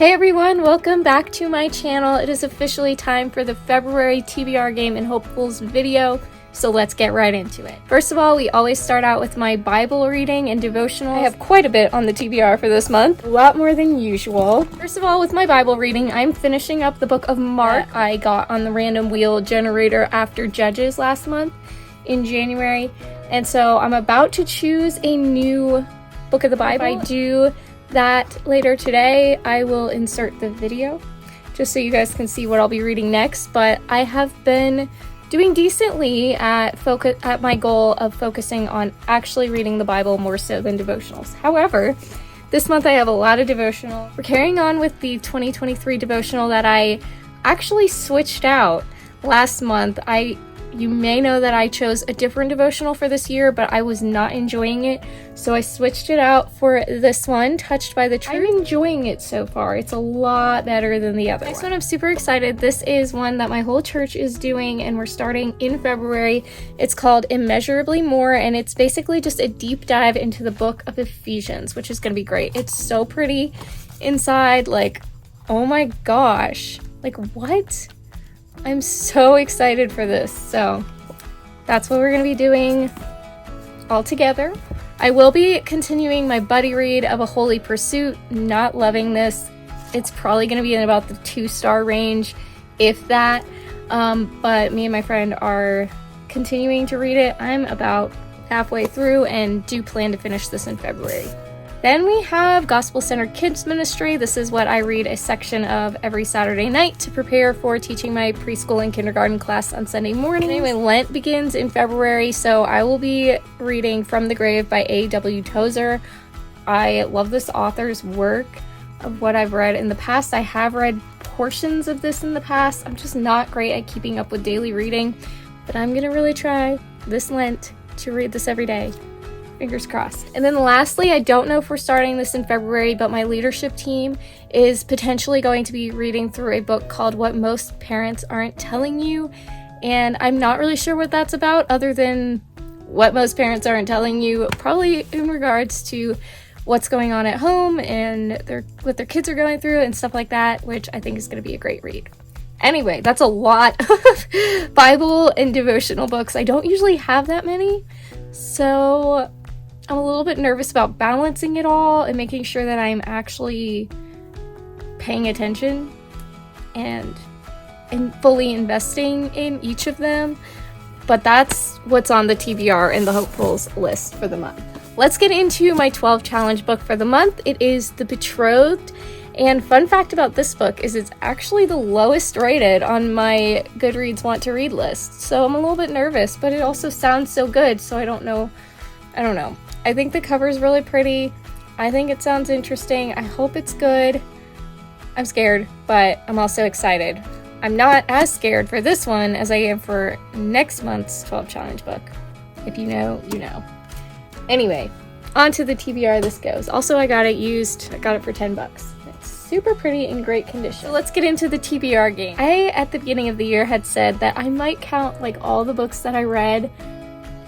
Hey everyone, welcome back to my channel. It is officially time for the February TBR Game Hopefuls video, so let's get right into it. First of all, we always start out with my Bible reading and devotional. I have quite a bit on the TBR for this month, a lot more than usual. First of all, with my Bible reading, I'm finishing up the book of Mark. I got on the random wheel generator after Judges last month in January, and so I'm about to choose a new book of the Bible. If I do that later today, I will insert the video just so you guys can see what I'll be reading next. But I have been doing decently at my goal of focusing on actually reading the Bible more so than devotionals. However, this month I have a lot of devotional. We're carrying on with the 2023 devotional that I actually switched out last month. You may know that I chose a different devotional for this year, but I was not enjoying it, so I switched it out for this one, Touched by the Truth. I'm enjoying it so far. It's a lot better than the other one. Next one, I'm super excited. This is one that my whole church is doing, and we're starting in February. It's called Immeasurably More, and it's basically just a deep dive into the book of Ephesians, which is going to be great. It's so pretty inside, like, oh my gosh, like what? I'm so excited for this. So that's what we're going to be doing all together. I will be continuing my buddy read of A Holy Pursuit. Not loving this. It's probably going to be in about the 2-star range, if that. But me and my friend are continuing to read it. I'm about halfway through and do plan to finish this in February. Then we have Gospel Centered Kids Ministry. This is what I read a section of every Saturday night to prepare for teaching my preschool and kindergarten class on Sunday morning. Anyway, Lent begins in February, so I will be reading From the Grave by A.W. Tozer. I love this author's work of what I've read in the past. I have read portions of this in the past. I'm just not great at keeping up with daily reading, but I'm going to really try this Lent to read this every day. Fingers crossed. And then lastly, I don't know if we're starting this in February, but my leadership team is potentially going to be reading through a book called What Most Parents Aren't Telling You. And I'm not really sure what that's about, other than what most parents aren't telling you, probably in regards to what's going on at home and what their kids are going through and stuff like that, which I think is going to be a great read. Anyway, that's a lot of Bible and devotional books. I don't usually have that many, so I'm a little bit nervous about balancing it all and making sure that I'm actually paying attention and fully investing in each of them. But that's what's on the TBR and the Hopefuls list for the month. Let's get into my 12 challenge book for the month. It is The Betrothed. And fun fact about this book is it's actually the lowest rated on my Goodreads want to read list. So I'm a little bit nervous, but it also sounds so good, so I don't know. I think the cover is really pretty. I think it sounds interesting. I hope it's good. I'm scared, but I'm also excited. I'm not as scared for this one as I am for next month's 12 challenge book. If you know, you know. Anyway, on to the TBR this goes. Also, I got it used. I got it for $10. It's super pretty in great condition. So let's get into the TBR game. I, at the beginning of the year, had said that I might count like all the books that I read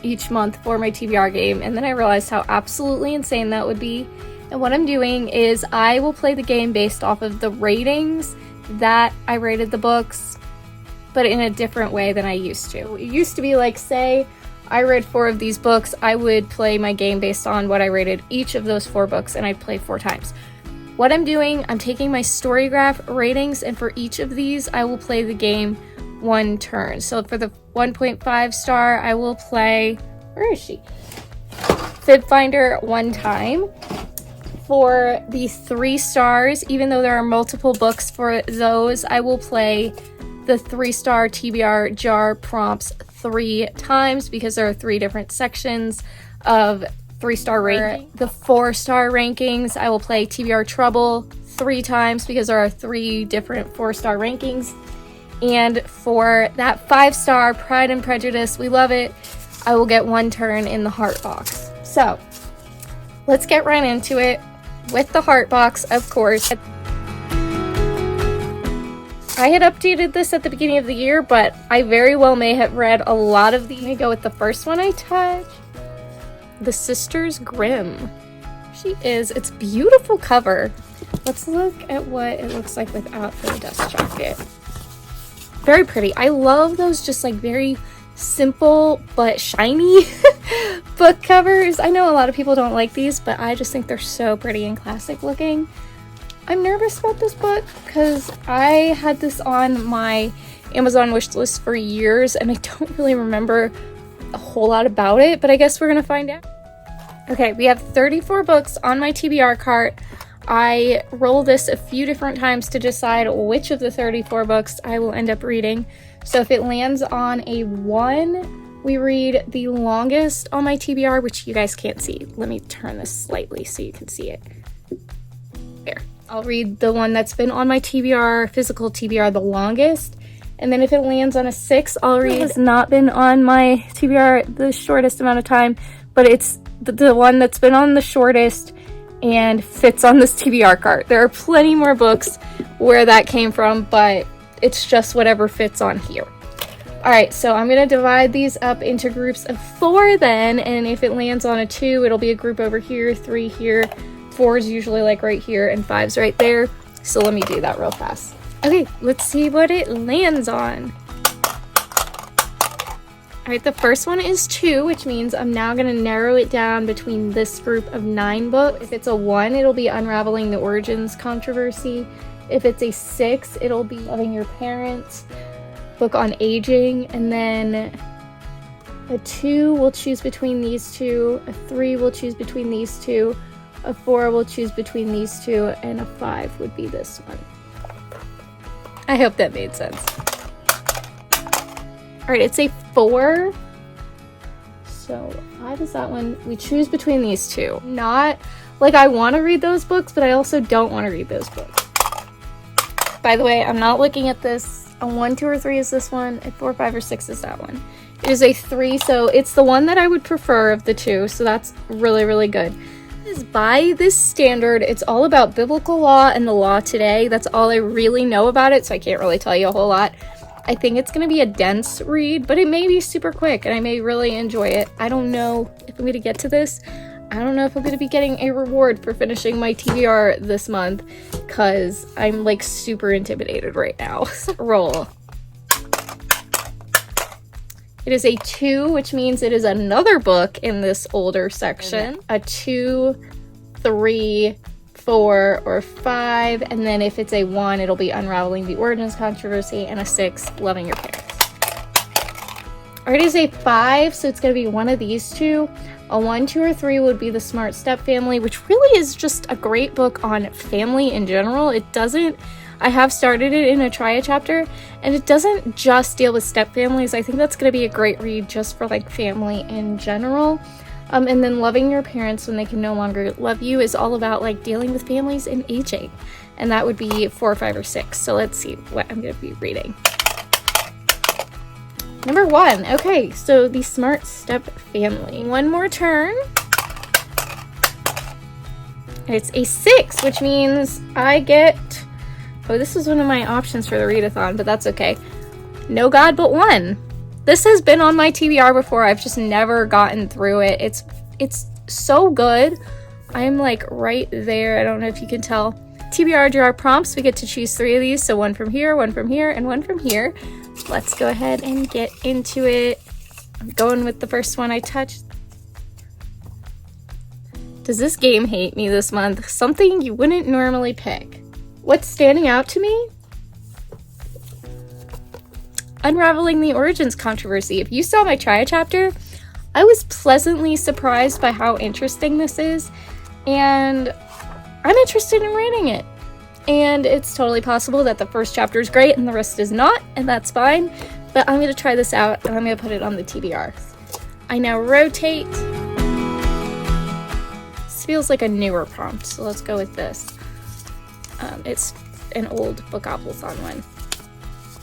each month for my TBR game, and then I realized how absolutely insane that would be. And what I'm doing is I will play the game based off of the ratings that I rated the books, but in a different way than I used to. It used to be like, say I read 4 of these books, I would play my game based on what I rated each of those 4 books, and I'd play 4 times. What I'm doing, I'm taking my Storygraph ratings, and for each of these I will play the game 1 turn. So for the 1.5 star, I will play, where is she? Fib Finder 1 time. For the 3 stars, even though there are multiple books for those, I will play the 3-star TBR jar prompts 3 times because there are 3 different sections of 3-star ranking. The 4-star rankings, I will play TBR Trouble 3 times because there are 3 different 4-star rankings. And for that 5-star Pride and Prejudice, we love it, I will get 1 turn in the heart box. So let's get right into it with the heart box, of course. I had updated this at the beginning of the year, but I very well may have read a lot of these. I'm gonna go with the first one I touched, The Sisters Grimm. She is, it's beautiful cover. Let's look at what it looks like without the dust jacket. Very pretty. I love those just like very simple but shiny book covers. I know a lot of people don't like these, but I just think they're so pretty and classic looking. I'm nervous about this book because I had this on my Amazon wish list for years and I don't really remember a whole lot about it, but I guess we're gonna find out. Okay, we have 34 books on my TBR cart. I roll this a few different times to decide which of the 34 books I will end up reading. So if it lands on a 1, we read the longest on my TBR, which you guys can't see. Let me turn this slightly so you can see it. There. I'll read the one that's been on my TBR, physical TBR, the longest. And then if it lands on a 6, I'll read. It has not been on my TBR the shortest amount of time, but it's the one that's been on the shortest and fits on this TBR cart. There are plenty more books where that came from, but it's just whatever fits on here. All right, so I'm gonna divide these up into groups of 4 then, and if it lands on a 2, it'll be a group over here, 3 here, 4 is usually like right here, and 5's right there. So let me do that real fast. Okay, let's see what it lands on. All right, the first one is 2, which means I'm now gonna narrow it down between this group of 9 books. If it's a 1, it'll be Unraveling the Origins Controversy. If it's a 6, it'll be Loving Your Parents, book on aging, and then a 2 we'll choose between these 2, a 3 we'll choose between these 2, a 4 we'll choose between these 2, and a 5 would be this one. I hope that made sense. All right, it's a 4. So 5 is that one. We choose between these 2. Not like I want to read those books, but I also don't want to read those books. By the way, I'm not looking at this. A 1, 2, or 3 is this one. A 4, 5, or 6 is that one. It is a 3, so it's the one that I would prefer of the 2. So that's really, really good. By this standard, it's all about biblical law and the law today. That's all I really know about it, so I can't really tell you a whole lot. I think it's going to be a dense read, but it may be super quick and I may really enjoy it. I don't know if I'm going to get to this. I don't know if I'm going to be getting a reward for finishing my TBR this month because I'm like super intimidated right now. Roll. It is a 2, which means it is another book in this older section. A 2, 3, 4, or 5, and then if it's a 1, it'll be Unraveling the Origins Controversy, and a 6, Loving Your Parents. All right, it is a 5, so it's going to be one of these 2. A 1, 2, or 3 would be The Smart Step Family, which really is just a great book on family in general. I have started it in a try a chapter, and it doesn't just deal with step families. I think that's going to be a great read just for like family in general. And then Loving Your Parents When They Can No Longer Love You is all about like dealing with families and aging. And that would be 4, 5, or 6. So let's see what I'm going to be reading. Number 1. Okay, so The Smart Step Family. One more turn. It's a 6, which means I get... Oh, this is one of my options for the readathon, but that's okay. No God But One. This has been on my TBR before. I've just never gotten through it. It's so good. I'm like right there. I don't know if you can tell. TBR jar prompts. We get to choose 3 of these. So 1 from here, 1 from here, and 1 from here. Let's go ahead and get into it. I'm going with the first one I touched. Does this game hate me this month? Something you wouldn't normally pick. What's standing out to me? Unraveling the Origins Controversy. If you saw my try chapter, I was pleasantly surprised by how interesting this is, and I'm interested in reading it. And it's totally possible that the first chapter is great and the rest is not, and that's fine, but I'm going to try this out and I'm going to put it on the TBR. I now rotate. This feels like a newer prompt, so let's go with this. It's an old Polarthon one.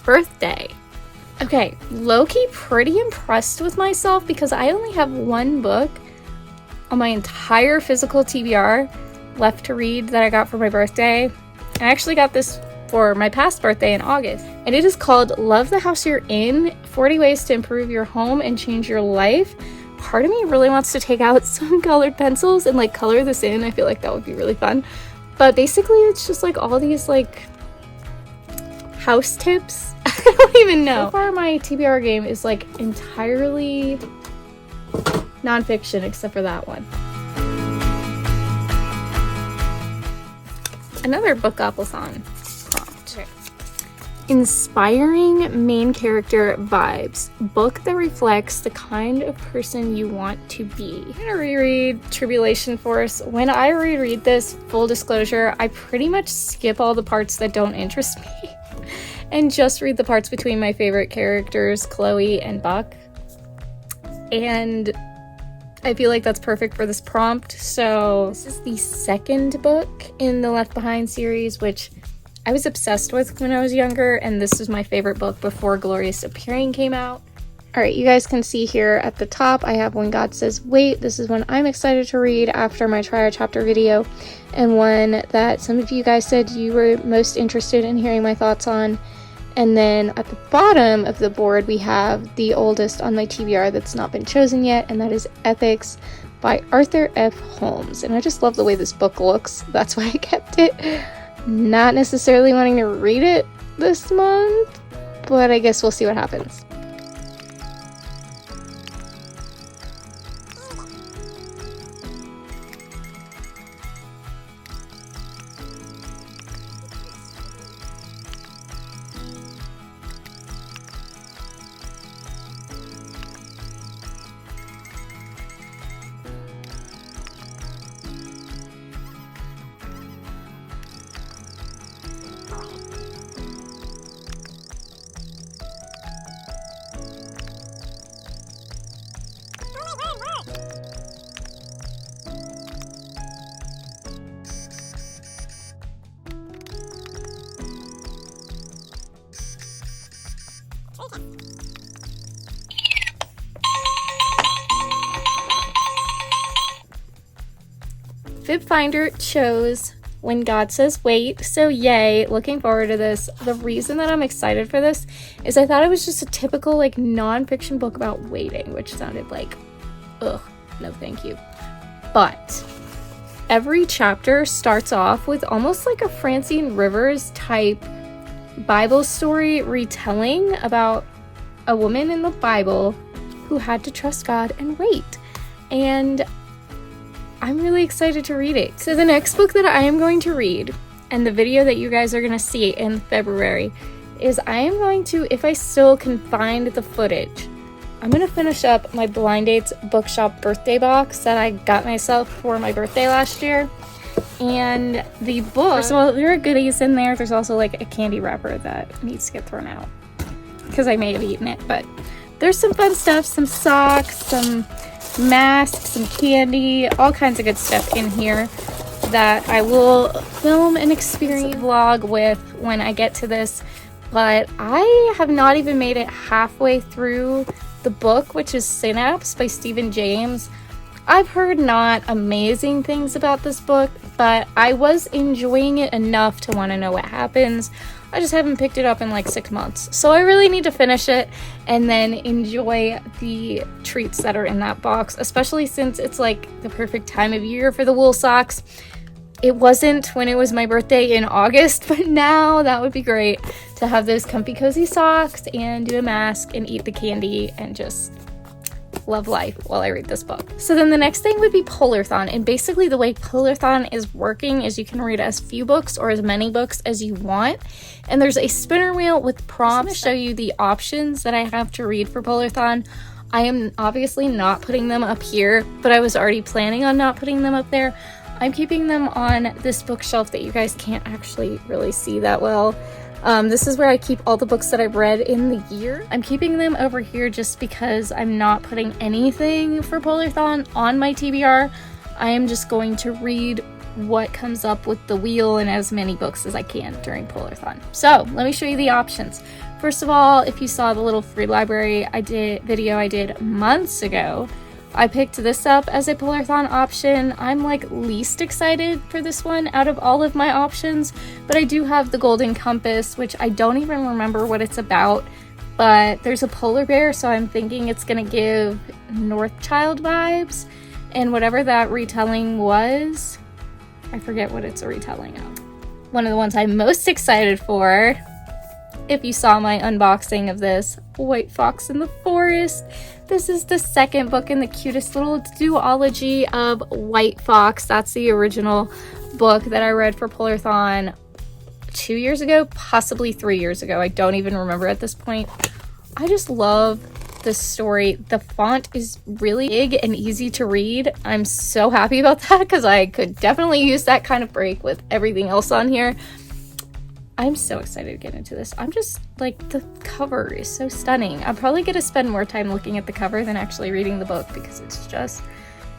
Birthday. Okay, low-key pretty impressed with myself because I only have 1 book on my entire physical TBR left to read that I got for my birthday. I actually got this for my past birthday in August, and it is called Love the House You're In, 40 Ways to Improve Your Home and Change Your Life. Part of me really wants to take out some colored pencils and like color this in. I feel like that would be really fun. But basically it's just like all these like house tips. I don't even know. So far my TBR game is like entirely nonfiction except for that one. Another Bookathon prompt. Okay. Inspiring main character vibes. Book that reflects the kind of person you want to be. I'm gonna reread Tribulation Force. When I reread this, full disclosure, I pretty much skip all the parts that don't interest me and just read the parts between my favorite characters, Chloe and Buck. And I feel like that's perfect for this prompt. So this is the second book in the Left Behind series, which I was obsessed with when I was younger, and this was my favorite book before Glorious Appearing came out. All right, you guys can see here at the top, I have When God Says Wait. This is one I'm excited to read after my Try Our Chapter video, and one that some of you guys said you were most interested in hearing my thoughts on. And then at the bottom of the board, we have the oldest on my TBR that's not been chosen yet, and that is Ethics by Arthur F. Holmes. And I just love the way this book looks. That's why I kept it. Not necessarily wanting to read it this month, but I guess we'll see what happens. FibFinder chose When God Says Wait, so yay, looking forward to this. The reason that I'm excited for this is I thought it was just a typical like non-fiction book about waiting, which sounded like, ugh, no thank you. But every chapter starts off with almost like a Francine Rivers type Bible story retelling about a woman in the Bible who had to trust God and wait. And I'm really excited to read it. So the next book that I am going to read, and the video that you guys are going to see in February, is I am going to, if I still can find the footage, I'm going to finish up my Blind Dates Bookshop birthday box that I got myself for my birthday last year. And the book, first of all, there are goodies in there. There's also like a candy wrapper that needs to get thrown out because I may have eaten it, but there's some fun stuff, some socks, some masks, some candy, all kinds of good stuff in here that I will film an experience vlog with when I get to this. But I have not even made it halfway through the book, which is Synapse by Stephen James. I've heard not amazing things about this book, but I was enjoying it enough to want to know what happens. I just haven't picked it up in like 6 months. So I really need to finish it and then enjoy the treats that are in that box, especially since it's like the perfect time of year for the wool socks. It wasn't when it was my birthday in August, but now that would be great to have those comfy cozy socks and do a mask and eat the candy and just love life while I read this book. So then the next thing would be Polarthon, and basically the way Polarthon is working is you can read as few books or as many books as you want, and there's a spinner wheel with prompts to show you the options that I have to read for Polarthon. I am obviously not putting them up here, but I was already planning on not putting them up there. I'm keeping them on this bookshelf that you guys can't actually really see that well. This is where I keep all the books that I've read in the year. I'm keeping them over here just because I'm not putting anything for Polarthon on my TBR. I am just going to read what comes up with the wheel and as many books as I can during Polarthon. So let me show you the options. First of all, if you saw the little free library video I did months ago, I picked this up as a Polarthon option. I'm like least excited for this one out of all of my options, but I do have the Golden Compass, which I don't even remember what it's about, but there's a polar bear, so I'm thinking it's gonna give Northchild vibes, and whatever that retelling was, I forget what it's a retelling of. One of the ones I'm most excited for, if you saw my unboxing of this, White Fox in the Forest. This is the second book in the cutest little duology of White Fox. That's the original book that I read for Polarthon 2 years ago, possibly 3 years ago. I don't even remember at this point. I just love this story. The font is really big and easy to read. I'm so happy about that because I could definitely use that kind of break with everything else on here. I'm so excited to get into this. I'm just like, the cover is so stunning. I'm probably going to spend more time looking at the cover than actually reading the book because it's just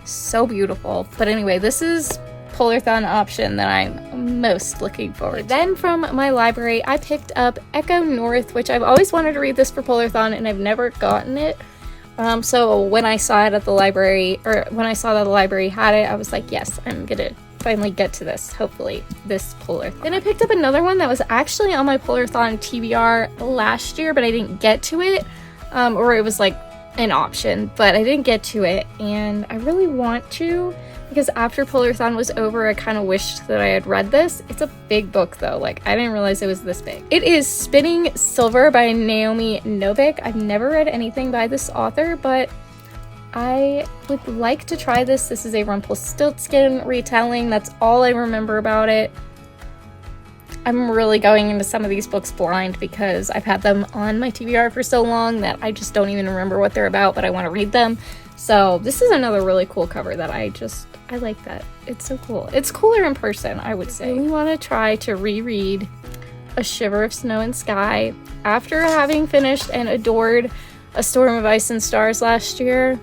so beautiful. But anyway, this is Polarthon option that I'm most looking forward to. Then from my library, I picked up Echo North, which I've always wanted to read this for Polarthon and I've never gotten it. So when I saw it at the library, or when I saw that the library had it, I was like, yes, I'm gonna finally get to this, hopefully, this Polarthon. Then I picked up another one that was actually on my Polarthon TBR last year, but I didn't get to it, or it was like an option, but I didn't get to it, and I really want to, because after Polarthon was over, I kind of wished that I had read this. It's a big book though, like I didn't realize it was this big. It is Spinning Silver by Naomi Novik. I've never read anything by this author, but I would like to try this. This is a Rumpelstiltskin retelling. That's all I remember about it. I'm really going into some of these books blind because I've had them on my TBR for so long that I just don't even remember what they're about, but I want to read them. So this is another really cool cover that I like that. It's so cool. It's cooler in person, I would say. I really want to try to reread A Shiver of Snow and Sky after having finished and adored A Storm of Ice and Stars last year.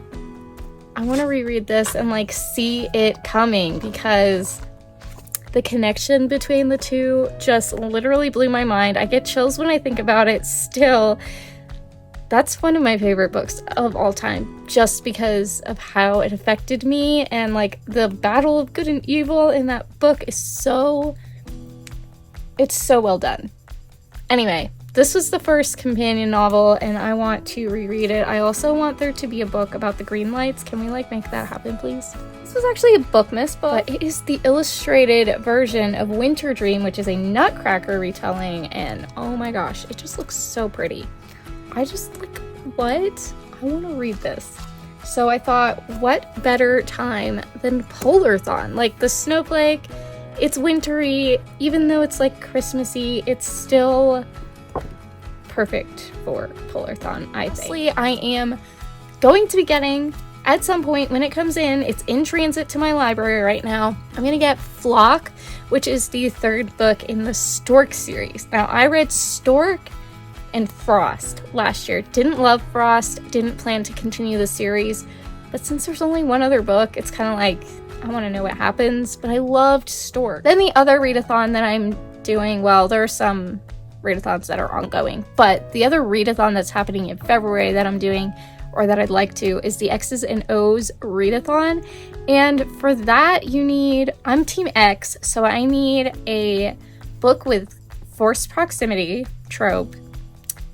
I want to reread this and like see it coming because the connection between the two just literally blew my mind. I get chills when I think about it still. That's one of my favorite books of all time just because of how it affected me, and like the battle of good and evil in that book is so well done. Anyway, this was the first companion novel and I want to reread it. I also want there to be a book about the green lights. Can we like make that happen, please? This was actually a Bookmas book, but it is the illustrated version of Winter Dream, which is a Nutcracker retelling, and oh my gosh, it just looks so pretty. I just like, what? I want to read this. So I thought, what better time than Polarthon? Like the snowflake, it's wintry, even though it's like Christmassy, it's still perfect for Polarthon, I think. Honestly, I am going to be getting, at some point when it comes in, it's in transit to my library right now, I'm gonna get Flock, which is the third book in the Stork series. Now, I read Stork and Frost last year. Didn't love Frost, didn't plan to continue the series, but since there's only one other book, it's kind of like, I want to know what happens, but I loved Stork. Then the other readathon that I'm doing, well, there are some readathons that are ongoing, but the other readathon that's happening in February that I'm doing, or that I'd like to, is the X's and O's readathon, and for that you need, I'm Team X, so I need a book with forced proximity trope,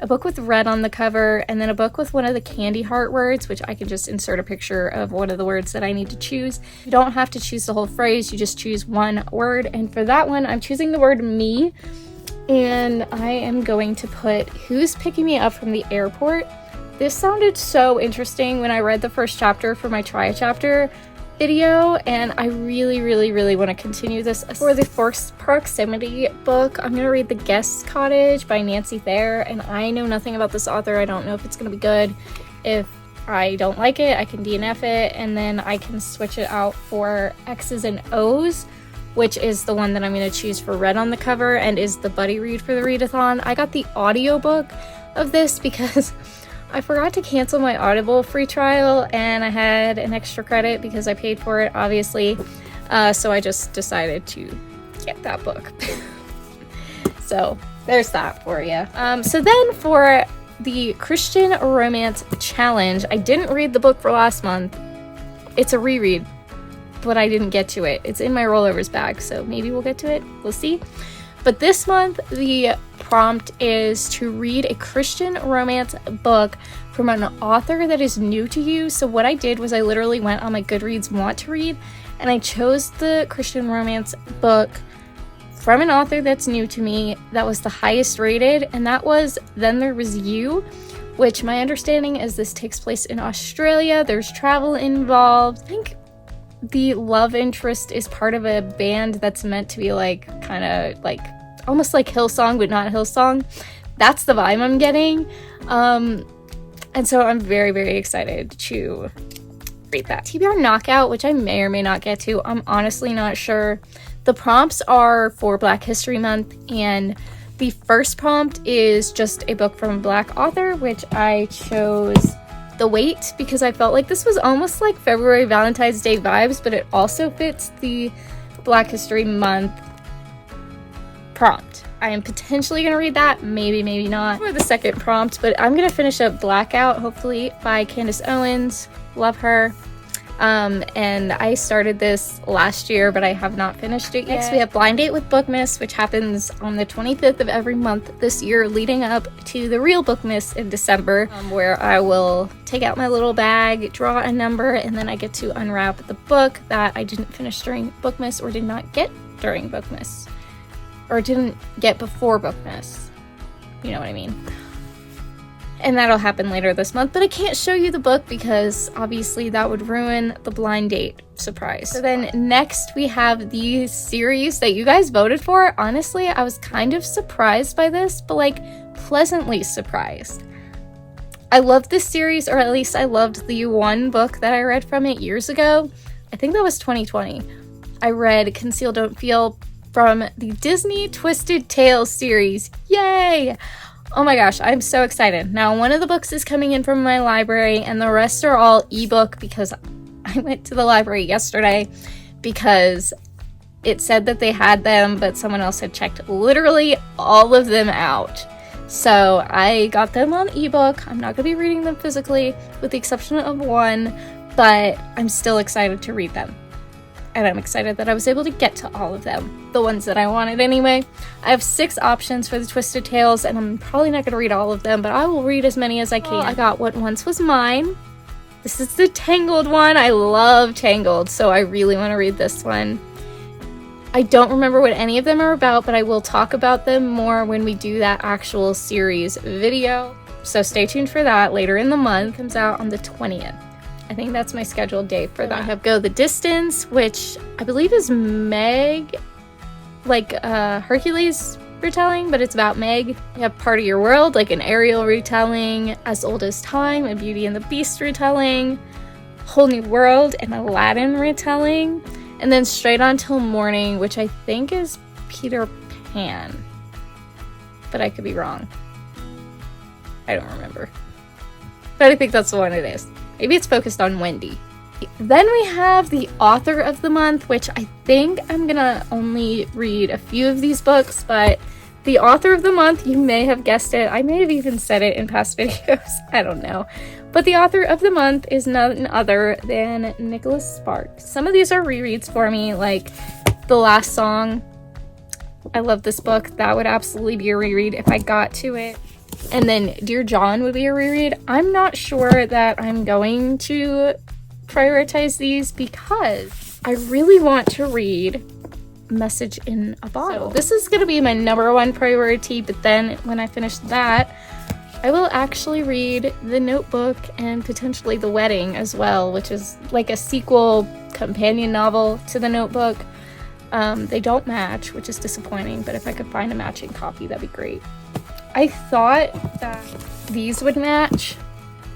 a book with red on the cover, and then a book with one of the candy heart words, which I can just insert a picture of one of the words that I need to choose. You don't have to choose the whole phrase, you just choose one word, and for that one I'm choosing the word me, and I am going to put who's picking me up from the airport. This sounded so interesting when I read the first chapter for my try a chapter video, and I really want to continue this. For the forced proximity book, I'm going to read The Guest Cottage by Nancy Thayer, and I know nothing about this author. I don't know if it's going to be good. If I don't like it, I can DNF it, and then I can switch it out for X's and O's, which is the one that I'm going to choose for red on the cover and is the buddy read for the readathon. I got the audiobook of this because I forgot to cancel my Audible free trial and I had an extra credit because I paid for it, obviously. So I just decided to get that book. So there's that for you. So then for the Christian Romance Challenge, I didn't read the book for last month. It's a reread, but I didn't get to it. It's in my Rollovers bag, so maybe we'll get to it. We'll see. But this month, the prompt is to read a Christian romance book from an author that is new to you. So what I did was I literally went on my Goodreads want to read, and I chose the Christian romance book from an author that's new to me that was the highest rated, and that was Then There Was You, which my understanding is this takes place in Australia. There's travel involved. I think the love interest is part of a band that's meant to be like kind of like almost like Hillsong, but not Hillsong. That's the vibe I'm getting. And so I'm very, very excited to read that. TBR Knockout, which I may or may not get to, I'm honestly not sure. The prompts are for Black History Month, and the first prompt is just a book from a Black author, which I chose The Wait because I felt like this was almost like February Valentine's Day vibes, but it also fits the Black History Month prompt. I am potentially going to read that, maybe not, for the second prompt, but I'm going to finish up Blackout, hopefully, by Candace Owens. Love her. And I started this last year, but I have not finished it yet. Next, we have Blind Date with Bookmas, which happens on the 25th of every month this year, leading up to the real Bookmas in December, where I will take out my little bag, draw a number, and then I get to unwrap the book that I didn't finish during Bookmas or did not get during Bookmas. Or didn't get before Bookmas. You know what I mean. And that'll happen later this month, but I can't show you the book because obviously that would ruin the blind date surprise. So then next we have the series that you guys voted for. Honestly, I was kind of surprised by this, but like pleasantly surprised. I love this series, or at least I loved the one book that I read from it years ago. I think that was 2020. I read Conceal Don't Feel from the Disney Twisted Tales series. Yay! Oh my gosh, I'm so excited. Now, one of the books is coming in from my library, and the rest are all ebook because I went to the library yesterday because it said that they had them, but someone else had checked literally all of them out. So I got them on ebook. I'm not going to be reading them physically, with the exception of one, but I'm still excited to read them. And I'm excited that I was able to get to all of them, the ones that I wanted anyway. I have 6 options for the Twisted Tales, and I'm probably not going to read all of them, but I will read as many as I can. I got What Once Was Mine. This is the Tangled one. I love Tangled, so I really want to read this one. I don't remember what any of them are about, but I will talk about them more when we do that actual series video. So stay tuned for that later in the month. It comes out on the 20th. I think that's my scheduled date for that. I have Go the Distance, which I believe is Meg, like Hercules retelling, but it's about Meg. We have Part of Your World, like an Ariel retelling, As Old as Time, a Beauty and the Beast retelling, Whole New World, an Aladdin retelling, and then Straight On Till Morning, which I think is Peter Pan, but I could be wrong. I don't remember, but I think that's the one it is. Maybe it's focused on Wendy. Then we have the author of the month, which I think I'm gonna only read a few of these books, but the author of the month, you may have guessed it. I may have even said it in past videos. I don't know. But the author of the month is none other than Nicholas Sparks. Some of these are rereads for me, like The Last Song. I love this book. That would absolutely be a reread if I got to it. And then Dear John would be a reread. I'm not sure that I'm going to prioritize these because I really want to read Message in a Bottle. So this is going to be my #1 priority, but then when I finish that, I will actually read The Notebook and potentially The Wedding as well, which is like a sequel companion novel to The Notebook. They don't match, which is disappointing, but if I could find a matching copy, that'd be great. I thought that these would match,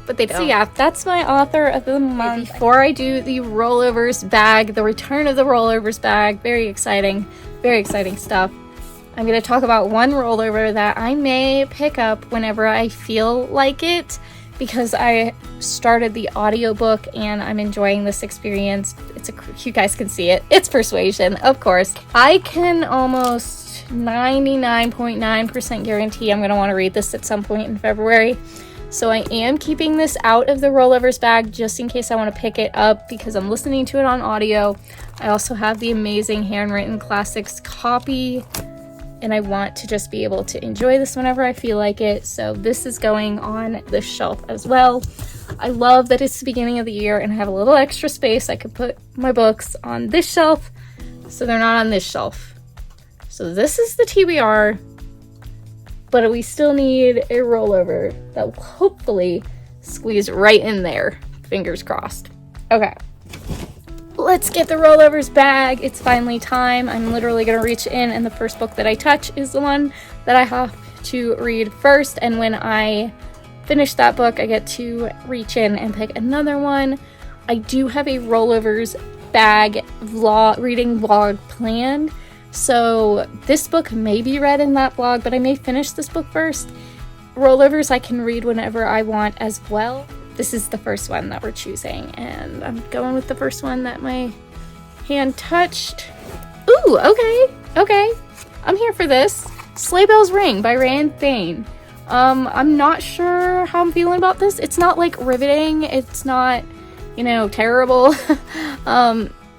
but they don't. So yeah, that's my author of the month. Before I do the Rollovers bag, the return of the Rollovers bag, very exciting stuff. I'm going to talk about one rollover that I may pick up whenever I feel like it, because I started the audiobook and I'm enjoying this experience. You guys can see it. It's Persuasion, of course. I can almost 99.9% guarantee I'm going to want to read this at some point in February. So I am keeping this out of the Rollovers bag just in case I want to pick it up because I'm listening to it on audio. I also have the amazing Handwritten Classics copy, and I want to just be able to enjoy this whenever I feel like it. So this is going on the shelf as well. I love that it's the beginning of the year and I have a little extra space. I could put my books on this shelf so they're not on this shelf. So this is the TBR, but we still need a rollover that will hopefully squeeze right in there. Fingers crossed. Okay. Let's get the rollovers bag. It's finally time. I'm literally gonna reach in, and the first book that I touch is the one that I have to read first. And when I finish that book, I get to reach in and pick another one. I do have a rollovers bag reading vlog planned. So this book may be read in that vlog, but I may finish this book first. Rollovers I can read whenever I want as well. This is the first one that we're choosing, and I'm going with the first one that my hand touched. Ooh, okay. I'm here for this. Sleigh Bells Ring by Rand Thane. I'm not sure how I'm feeling about this. It's not like riveting. It's not, terrible.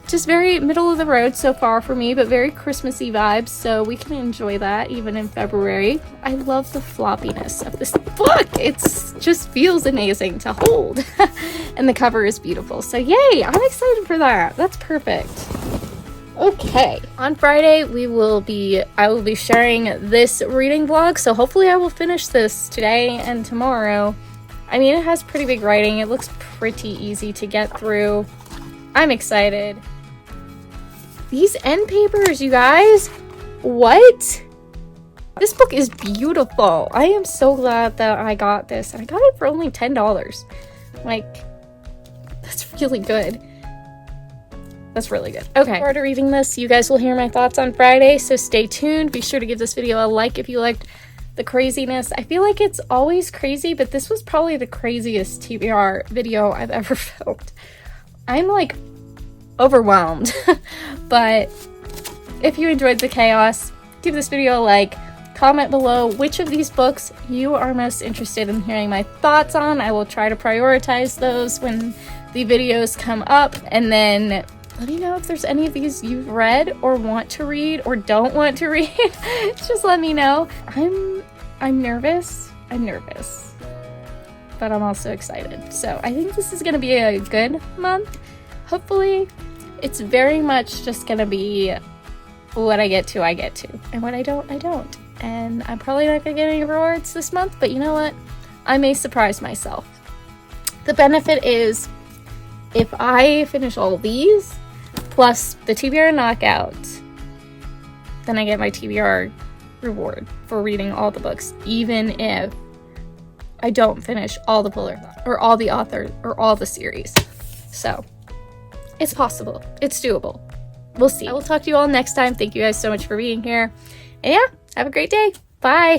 Just very middle of the road so far for me, but very Christmassy vibes, so we can enjoy that even in February. I love the floppiness of this book. It just feels amazing to hold. And the cover is beautiful, so yay, I'm excited for that. That's perfect. Okay, on Friday I will be sharing this reading vlog, so hopefully I will finish this today and tomorrow. I mean, it has pretty big writing. It looks pretty easy to get through. I'm excited. These end papers, you guys. What? This book is beautiful. I am so glad that I got this. And I got it for only $10. Like, that's really good. That's really good. Okay, after reading this, you guys will hear my thoughts on Friday, so stay tuned. Be sure to give this video a like if you liked the craziness. I feel like it's always crazy, but this was probably the craziest TBR video I've ever filmed. I'm like overwhelmed. But if you enjoyed the chaos, give this video a like. Comment below which of these books you are most interested in hearing my thoughts on. I will try to prioritize those when the videos come up, and then let me know if there's any of these you've read or want to read or don't want to read. Just let me know. I'm nervous. But I'm also excited. So I think this is gonna be a good month. Hopefully. It's very much just gonna be what I get to, and what I don't. And I'm probably not gonna get any rewards this month, but you know what? I may surprise myself. The benefit is if I finish all these plus the TBR knockout, then I get my TBR reward for reading all the books, even if I don't finish all the Polarthon or all the authors or all the series. So it's possible. It's doable. We'll see. I will talk to you all next time. Thank you guys so much for being here. And yeah, have a great day. Bye.